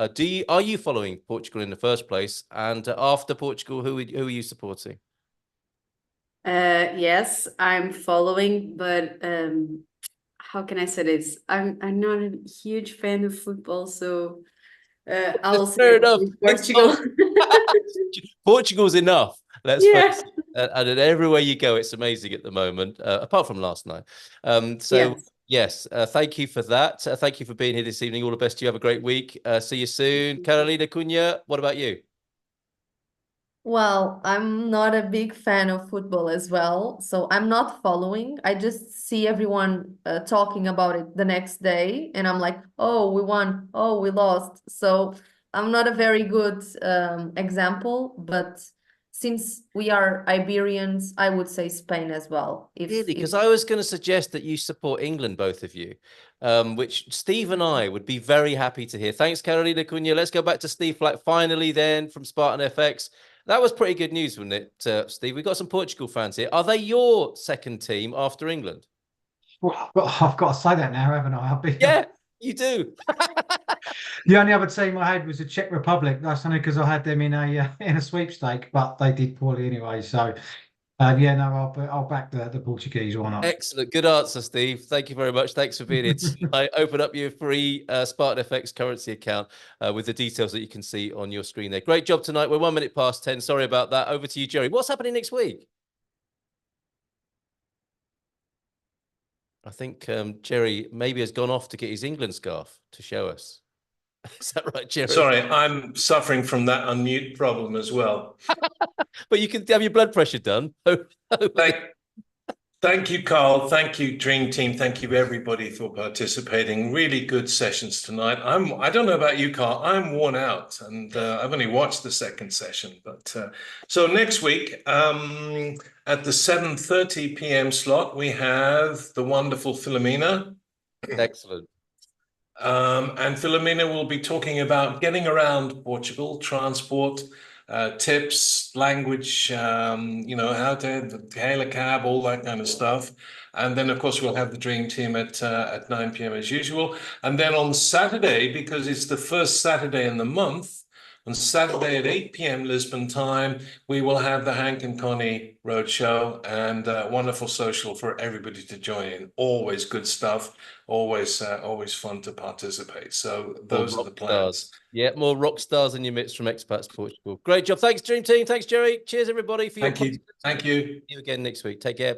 Are you following Portugal in the first place? And after Portugal, who are you supporting? Yes, I'm following, but how can I say this? I'm not a huge fan of football, so I'll say Portugal. Portugal's enough. Let's face it. And everywhere you go, it's amazing at the moment, apart from last night. Yes, thank you for that. Thank you for being here this evening. All the best. You have a great week. See you soon. Carolina Cunha, what about you? Well, I'm not a big fan of football as well, so I'm not following. I just see everyone talking about it the next day, and I'm like, oh, we won, oh, we lost. So I'm not a very good example, but since we are Iberians, I would say Spain as well. Really? Because I was going to suggest that you support England, both of you, which Steve and I would be very happy to hear. Thanks, Carolina Cunha. Let's go back to Steve Flack finally then from Spartan FX. That was pretty good news, wasn't it, Steve? We've got some Portugal fans here. Are they your second team after England? Well, I've got to say that now, haven't I? Yeah, you do. The only other team I had was the Czech Republic. That's only because I had them in a sweepstake, but they did poorly anyway. So, yeah, no, I'll back the Portuguese. Why not? Excellent, good answer, Steve. Thank you very much. Thanks for being here tonight. Open up your free Spartan FX currency account with the details that you can see on your screen there. Great job tonight. We're 1 minute past 10. Sorry about that. Over to you, Jerry. What's happening next week? I think Jerry maybe has gone off to get his England scarf to show us. Is that right, Jerry? Sorry, I'm suffering from that unmute problem as well. But you can have your blood pressure done. Thank you, Carl. Thank you, Dream Team. Thank you, everybody, for participating. Really good sessions tonight. I don't know about you, Carl. I'm worn out, and I've only watched the second session. But so next week, at the 7:30 p.m. slot, we have the wonderful Philomena. Excellent. And Philomena will be talking about getting around Portugal, transport, tips, language, you know, how to hail a cab, all that kind of stuff. And then, of course, we'll have the Dream Team at 9 p.m. as usual. And then on Saturday, because it's the first Saturday in the month, on Saturday at 8 p.m. Lisbon time, we will have the Hank and Connie Roadshow and wonderful social for everybody to join in. Always good stuff. Always fun to participate. So those are the plans. Yeah, more rock stars in your midst from Expats Portugal. Great job. Thanks, Dream Team. Thanks, Jerry. Cheers, everybody. For Thank you. Thank you. See you again next week. Take care.